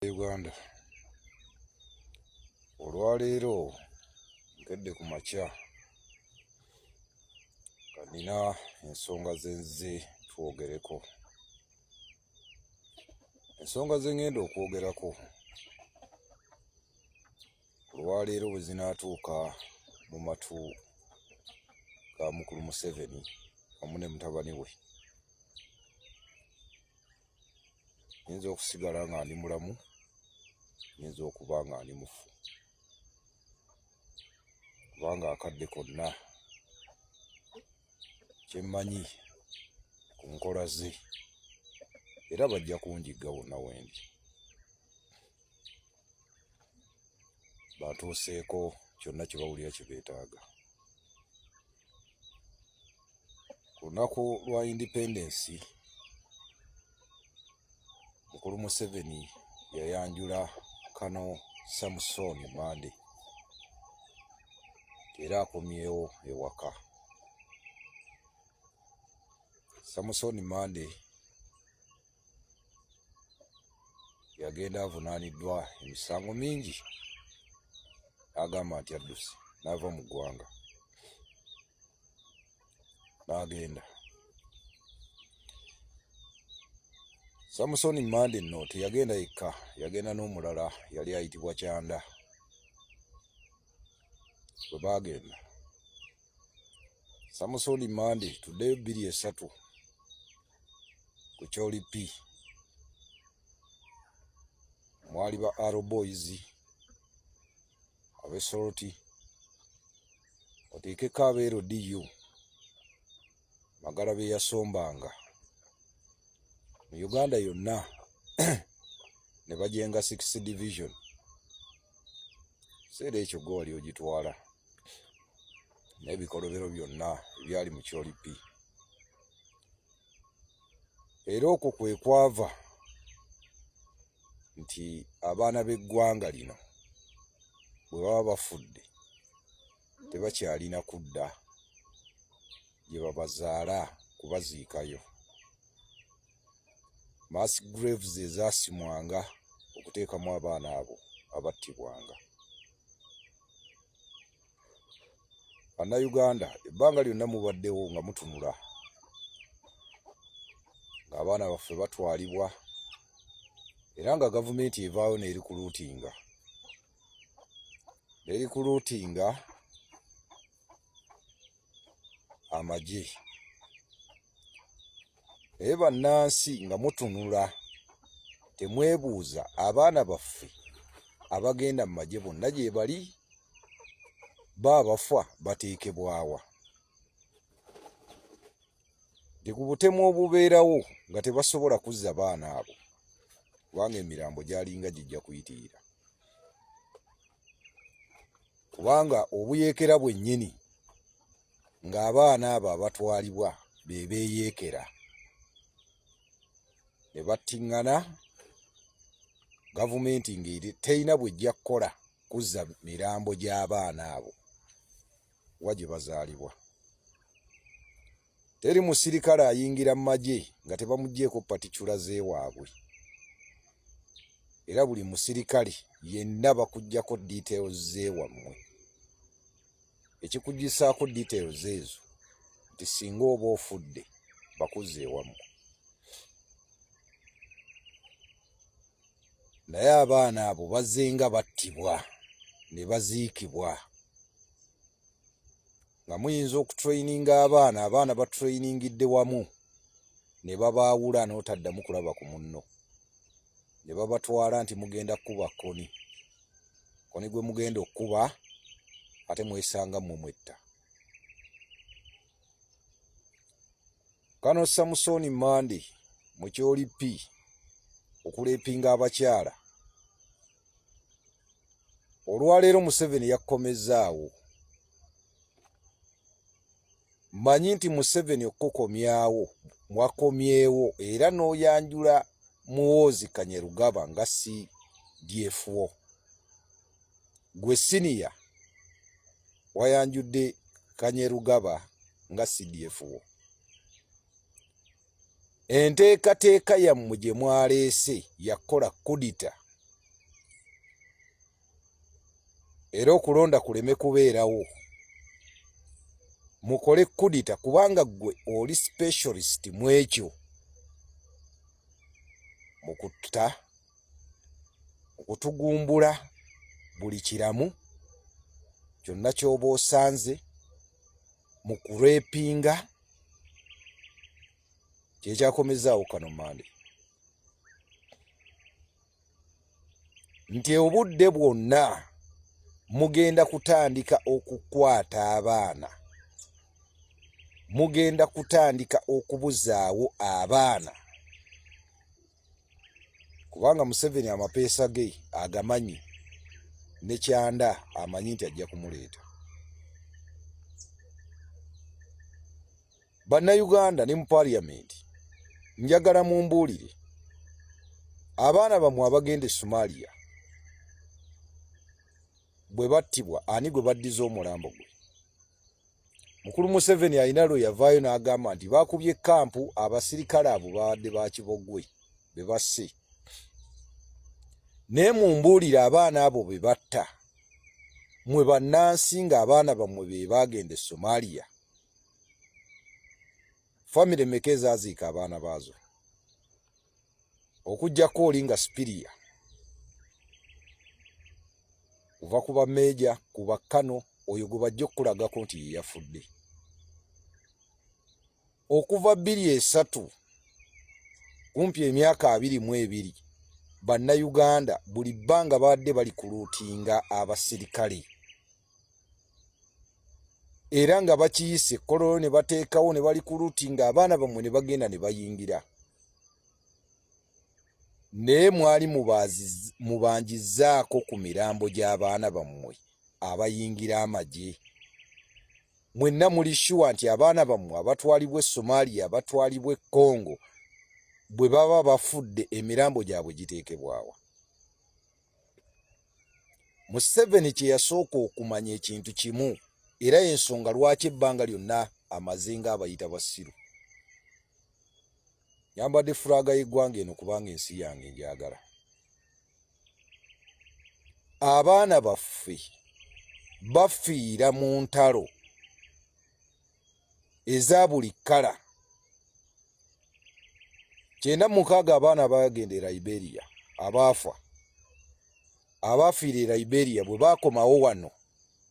Uganda olwaleero nkedde ku makya kanina ensonga zenze twogereko. Ensonga zengenda okwogerako olwaleero bwe zinaatuuka mu matu ga mukulu Museveni wamu ne mutabani we, nyinza okusigala nga ndi mulamu, nyinza okuba nga ndi mufu, kubanga akadde konna kyemmanyi ku nkola ze era bajja kunjigga wonna wendi. Batuuseeko kyonna kye bawulira kye beetaaga. Ku lunaku lwa independence mukulu Museveni yayanjula Kano Samson Mande era akomyewo ewaka. Samson Mande yagenda avunaaniddwa emisango mingi, n'agamba nti adduse, n'ava mu ggwanga n'agenda. Samson Mande nno teyagenda yekka, yagenda n'omulala yali ayitibwa Kyanda. Bwe baagenda Samson Mande tuddeyo 23 ku Kyolipi, mwali ba Arrow Boys, abesoroti, oteekeko abeero DU Magala be yasombanga mu Uganda yonna ne bajenga 6th division. Seera ekyo gwe wali ogitwala n'ebikolobero byonna ebyali mu Kyolipi. Era okwo kwe kwava nti abaana b'eggwanga lino bwe baba bafudde tebakyalina kudda gye babazaala kubaziikayo. Mass graves ezaasimwanga okuteekamu abaana abo abattibwanga. Bannayuganda, ebbanga lyonna mubaddewo nga mutunula ng'abaana baffe batwalibwa era nga gavumenti evaayo n'erikuluutinga amagye. Naye bannansi nga mutunula temwebuuza abaana baffe abagenda mu magye bonna gye bali, bafa bateekebwawa. Nti ku butemu obubeerawo nga tebasobola kuzza baana abo kubanga emirambo gyalinga gijja kuyitirira, kubanga obuyeekera bwennyini ng'abaana abo abatwalibwa be beeyeekera ne battiŋŋana, gavumenti ng'eri terina bw'ejja kukola kuzza mirambo gy'abaana abo wa gye bazaalibwa. Teri musirikale ayingira mu magye nga tebamuggyeeko paticula z'ewaabwe, era buli musirikale yenna bakuggyako details z'ewammwe. Ekikuggisaako details ezo nti singa oba ofudde bakuzza ewammwe. Naye abaana abo bazzenga battibwa ne baziikibwa. Nga muyinza okutrayininga abaana batrayiningidde wamu ne babaawula n'otaddamu kulaba ku munno, ne babatwala nti mugenda kukuba koni gwe mugenda okkuba ate mwesanga mmwe mwetta. Kano Samson Mande mu Kyolipi okuleepinga abakyala, olwaleero Museveni yakkomezzaawo. Mmanyi nti Museveni okukomyawo mwakomyewo era n'oyanjula Muhoozi Kainerugaba nga CDF-wo. Gwe siniya wayanjudde Kainerugaba nga CDF-wo. Enteekateeka yammwe gye mwaleese yakola kudita era okulonda kuleme kubeerawo. Mukole kudita kubanga gwe oli specialist mu ekyo, mukutta, okutugumbula buli kiramu kyonna ky'oba osanze, mu kurepinga. Kyekyakomezaawo kano mande nti obudde bwonna mugenda kutandika okukwata abaana, mugenda kutandika okubuzaawo abaana, kubanga Museveni amapeesa ge agamanyi, ne Kyanda amanyi nti ajja kumuleeta. Bannayuganda ne mu Parliament njagala mumbuulire, abaana bammwe abagenda e Somalia bwe battibwa, ani gwe baddiza omulambo gwe? Mukulu Museveni alina lwe yavaayo n'agamba nti baakubye kampu abasirikale abo babadde ba Kibogwe be basse. Naye mumbuulire, abaana abo be batta, mwe bannansi ng'abaana bammwe be baagenda e Somalia, famire meka ezaaziika abaana baazo? Okuggyako oli nga Sipiria, kuva ku bameeja, ku bakkano, oyo gwe bajja okukulagako nti ye yafudde. Okuva 2003 kumpi emyaka 22, Bannayuganda buli bbanga badde bali ku luutinga abasirikale, era nga bakiyise kololo ne bateekawo ne bali ku luutinga, abaana bammwe ne bagenda ne bayingira. Naye mwali mubanjizaako ku mirambo gy'abaana bammwe abayingira amagye. Mwenna muli sure nti abaana bammwe abatwalibwa e Somalia, abatwalibwa e Congo, bwe baba bafudde emirambo gyabwe giteekebwawa. Museveni kye yasooka okumanya ekintu kimu, era ensonga lwaki ebbanga lyonna amaze ng'abayita basiru. Nyambadde fulaga y'eggwanga eno kubanga ensi yange njagala. Abaana baffe bafiira mu ntalo eza buli kkala. 96 abaana bagenda e Liberia abaafa, abaafiira e Liberia bwe baakomawo wano,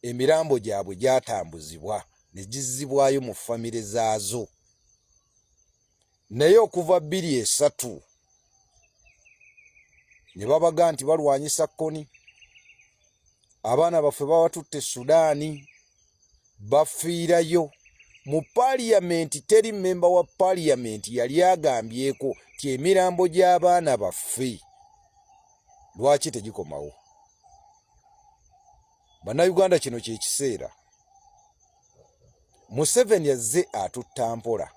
emirambo gyabwe gyatambuzibwa ne gizzibwayo mu famire zaazo. Naye okuva 2003 ne babaga nti balwanyisa Koni, abaana baffe babatutte Sudaani, bafiirayo. Mu Parliament teri memba wa Parliament yali agambyeko ti emirambo gy'abaana baffe lwaki tegikomawo. Bannayuganda, kino kye kiseera. Museveni azze atutta mpola,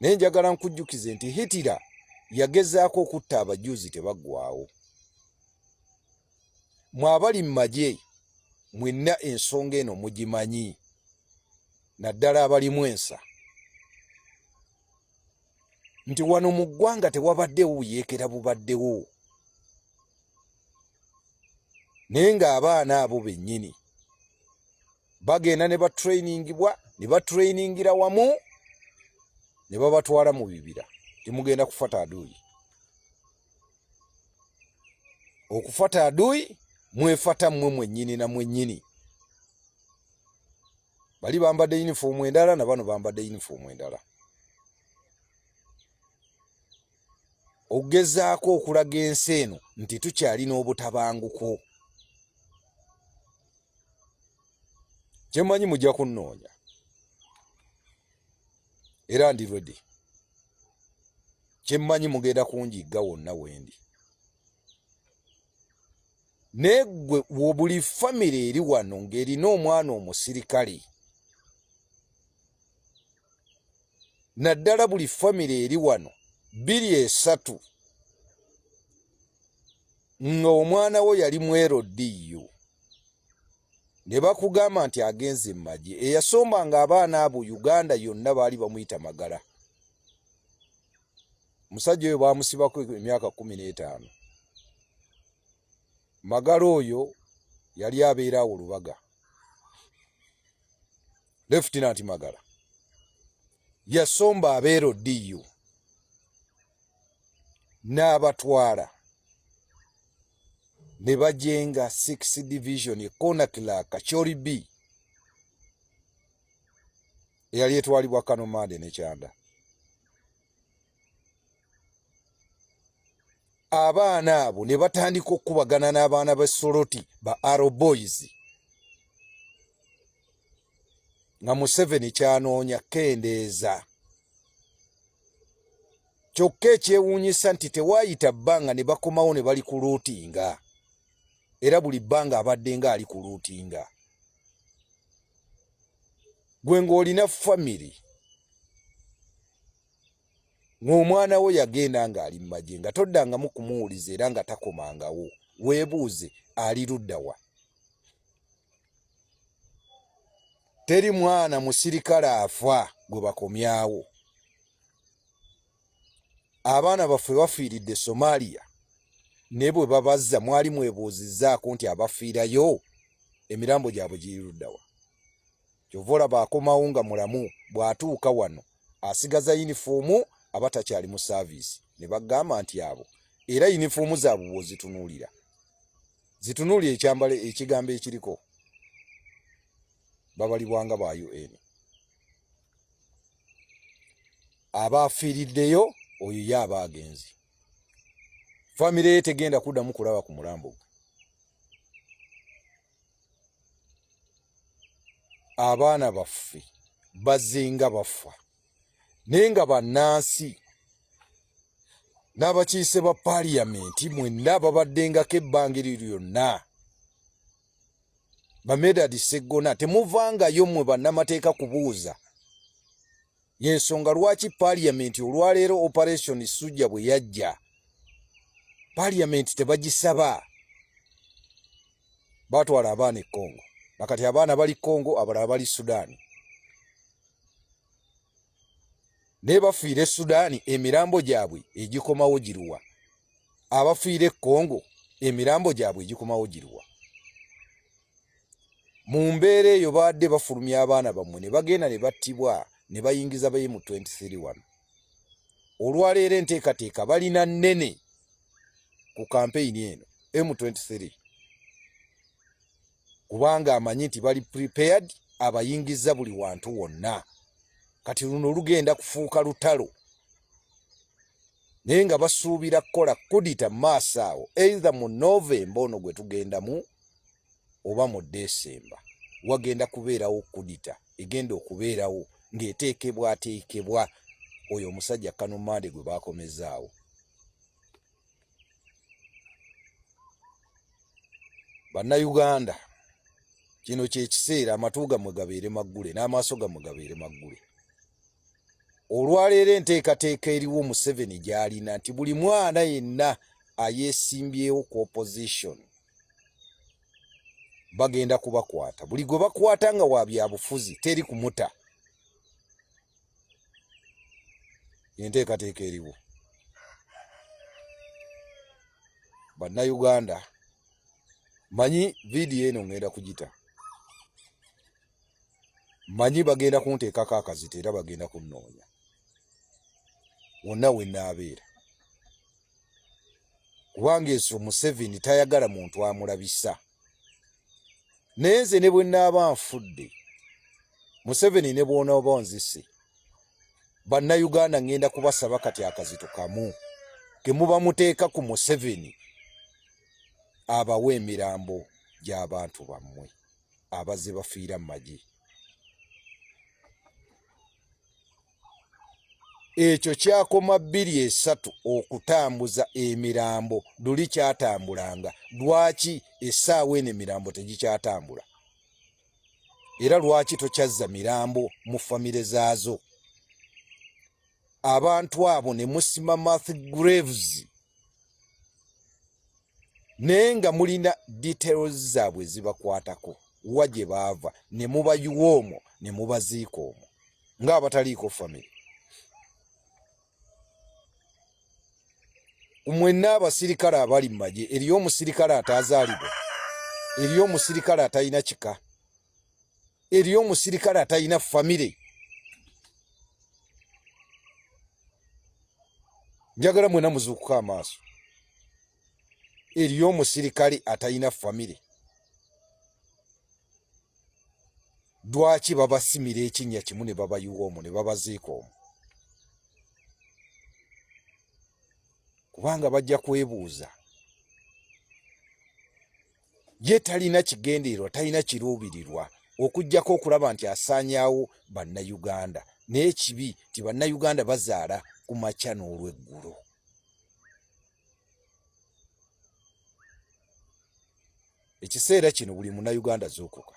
naye njagala nkujjukize nti Hitler yagezaako okutta abajuuzi tebaggwaawo. Mwe abali mu magye mwenna ensonga eno mugimanyi, naddala abalimu ensa, nti wano mu ggwanga tewabaddewo buyeekera bubaddewo, naye ng'abaana abo bennyini bagenda ne batrainingibwa, ne batrainingira wamu, ne babatwala mu bibira. Timugenda kufata aduyi. Okufata aduyi mwefata mmwe mwennyini na mwennyini. Bali bambadde yunifoomu endala, na bano bambadde yunifoomu endala. Ogezaako okulaga ensi eno nti tukyalina obutabanguko. Kyemanyi mujja kunnoonya, era ndi ready. Kyemmanyi mugenda kunjigga wonna wendi. Naye ggwe buli famire eri wano ng'erina omwana omusirikale, naddala buli famire eri wano 23 nga omwana wo yali mwero ddiyo, ne bakugamba nti agenze mu magye, eyasombanga abaana abo Uganda yonna baali bamuyita Magala. Omusajja oyo baamusibako emyaka 15. Magala oyo yali abeera awo Lubaga. Lieutenant Magala yasomba abeero DU n'abatwala ne bajenga 6 division ekona kilaka Chori B eyali etwalibwa Kanomade ne Kyanda. Abaana abo ne batandika okubagana n'abaana b'Soroti ba Arrow Boys nga Museveni kyanoonya kendeeza. Kyokka ekyewuunyisa nti tewaayita bbanga ne bakomawo ne bali ku luutinga, era buli bbanga abadde nga ali ku luutinga. Gwe ng'olina family ng'omwana wo yagenda ng'ali mu magye nga toddangamu kumuwuliza era nga takomangawo, weebuuze ali ludda wa? Teri mwana musirikale afa gwe bakomyawo. Abaana baffe bafiiridde Somalia ne bwe babazza mwali mwebuuzizzaako nti abafiirayo emirambo gyabwe giri ludda wa? Kyova olaba akomawo nga mulamu, bw'atuuka wano asigaza yinifoomu aba takyali mu saaviisi. Ne bagamba nti abo era yinifoomu zaabwe bw'ozitunuulira, zitunuulira ekigambo ekiriko, babalibwanga ba UN. Abaafiiriddeyo oyo ye aba agenzi. Famire ye tegenda kuddamu kulaba ku mulambo gwe. Abaana baffe bazinga bafa naye nga bannansi n'abakiise ba paliyamenti mwenna babaddengako ebbanga eryo lyonna. Bamedadi Sseggona temuvangayo mmwe bannamateeka kubuuza y'ensonga lwaki paliyamenti olwaleero operation Sujja bwe yajja paliyamenti tebagisaba. Batwala abaana e Congo, nakati abaana bali Congo, abalala bali Sudaani. Ne bafiire Sudaani emirambo gyabwe egikomawo giruwa? Abafiire Congo emirambo gyabwe egikomawo giruwa? Mu mbeera eyo baadde bafulumya abaana bammwe ne bagenda ne battibwa ne bayingiza baye mu 23 olwaleero enteekateeka balina nnene ku kampeyini eno M23 kubanga amanyi nti bali prepared, abayingiza buli wantu wonna. Kati luno lugenda kufuuka lutalo naye nga basuubira kukola kudita maaso awo either mu November ono gwe tugendamu oba mu December. Wagenda kubeerawo kudita egenda okubeerawo ng'eteekebwa oyo omusajja Kanomade gwe baakomezaawo. Bannayuganda, kino kyekiseera amatu gammwe gabeere maggule n'amaaso gammwe gabeere maggule. Olwaleero enteekateeka eriwo Museveni gy'alina nti buli mwana yenna ayeesimbyewo ku opposition bagenda kubakwata. Buli gwe bakwata nga wa byabufuzi teri kumuta. Enteekateeka eriwo. Bannayuganda, manyi vidiyo eno ngenda kugita. Manyi bagenda kunteekako akazita era bagenda kunnoonya wonna we nnaabeera. Kubanga eso Museveni tayagala muntu amulabisa. Naye nze ne bwe nnaaba nfudde, Museveni ne bw'onooba nzise, Bannayuganda ngenda kubasaba kati akazito kamu ke muba muteeka ku Museveni abawe emirambo gy'abantu bammwe abazze bafiira mu magye. Ekyo kyakoma 2-3 okutambuza emirambo luli kyatambulanga. Lwaki essaawa eno emirambo tegikyatambula? Era lwaki tokyazza mirambo mu famire zaazo? Abantu abo ne musima mass graves naye nga mulina details zaabwe zibakwatako, wa gye baava, ne mubayiwa omwo ne mubaziika omwo ng'abataliiko famire. Mwenna abasirikale abali mu magye, eriyo omusirikale ataazaalibwa eriyo omusirikale atalina kika, eriyo omusirikale atalina famire. Njagala mwena muzuukuka amaaso. Eriyo omusirikale atalina famire. Lwaki babasimira ekinnya kimu ne babayuwa omwo ne babaziika omwo? Kubanga bajja kwebuuza. Ye talina kigendeerwa, talina kiruubirirwa okuggyako okulaba nti asaanyaawo bannayuganda. Naye kibi ti bannayuganda bazaala ku makya n'olweggulo. Ekiseera kino buli munnayuganda zuukuka.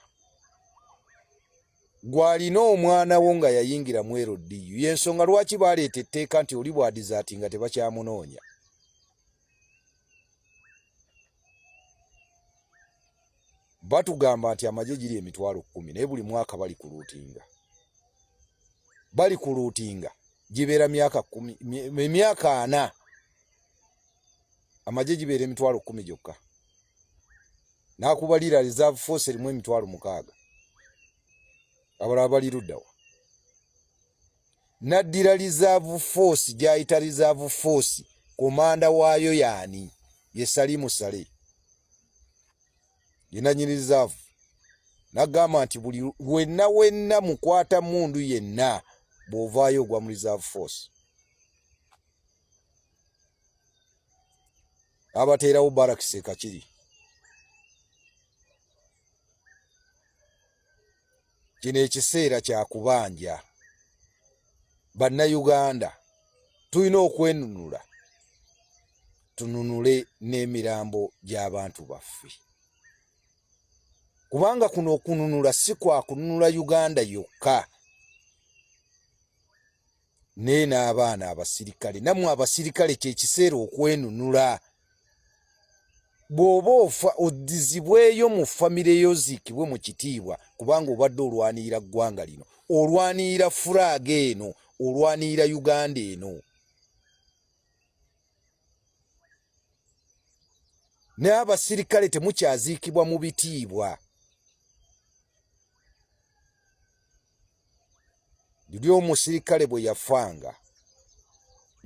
Gwalina omwana wo nga yayingira mu LDU, y'ensonga lwaki baleeta etteeka nti oli bw'adizaati nga tebakyamunoonya. Batugamba nti amagye giri emitwalo 10 naye buli mwaka bali ku luutinga. Bali ku luutinga gibeera myaka 10, emyaka 4 amagye gibeera emitwalo 10 gyokka. N'akubalira reserve force erimu emitwalo 6. Abalala bali luddawa. Naddira reserve force gy'ayita reserve force, komanda waayo yaani? Ye Salimu Sale. Yenanyini reserve. Nagamba nti buli wenna mukwata mundu yenna bw'ovaayo ogwa mu reserve force. Abateerawo barracks e Kakiri. Kino ekiseera kya kubanja. Bannayuganda tulina okwenunula, tununule n'emirambo gy'abantu baffe. Kubanga kuno okununula si kwa kununula Uganda yokka, naye n'abaana abasirikale. Nammwe abasirikale kyekiseera okwenunula. Bw'oba ofa oddizibweyo mu famire yo, ziikibwe mu kitiibwa, kubanga obadde olwanirira ggwanga lino, olwanirira furaaga eno, olwanirira Uganda eno. Naye abasirikale temukyaziikibwa mu bitiibwa. Luli omusirikale bwe yafanga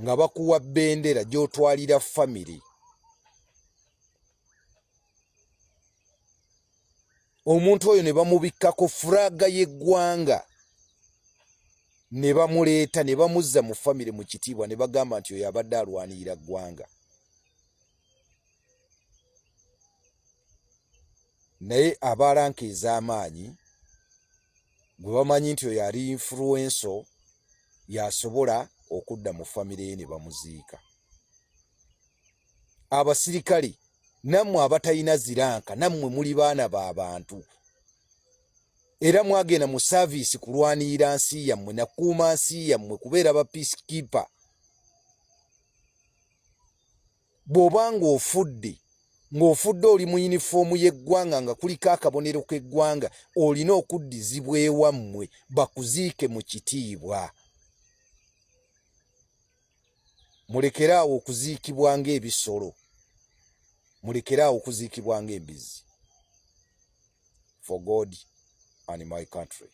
nga bakuwa bbendera gy'otwalira famire. Omuntu oyo ne bamubikkako furaaga y'eggwanga, ne bamuleeta ne bamuzza mu famire mu kitiibwa, ne bagamba nti oyo abadde alwanirira ggwanga. Naye abalanka ez'amaanyi gwe bamanyi nti oyo ali influenso, yasobola okudda mu famire ye ne bamuziika. Abasirikale nammwe abatalina ziranka, nammwe muli baana b'abantu. Era mwagenda mu saaviisi kulwanirira nsi yammwe, nakuuma nsi yammwe, kubeera ba peacekeeper. Bw'oba ng'ofudde oli mu yunifoomu y'eggwanga nga kuliko akabonero k'eggwanga, olina okuddizibwa ewammwe bakuziike mu kitiibwa. Mulekeraawo okuziikibwa ng'ebisolo, mulekeraawo okuziikibwa ng'embizi. For God and my country.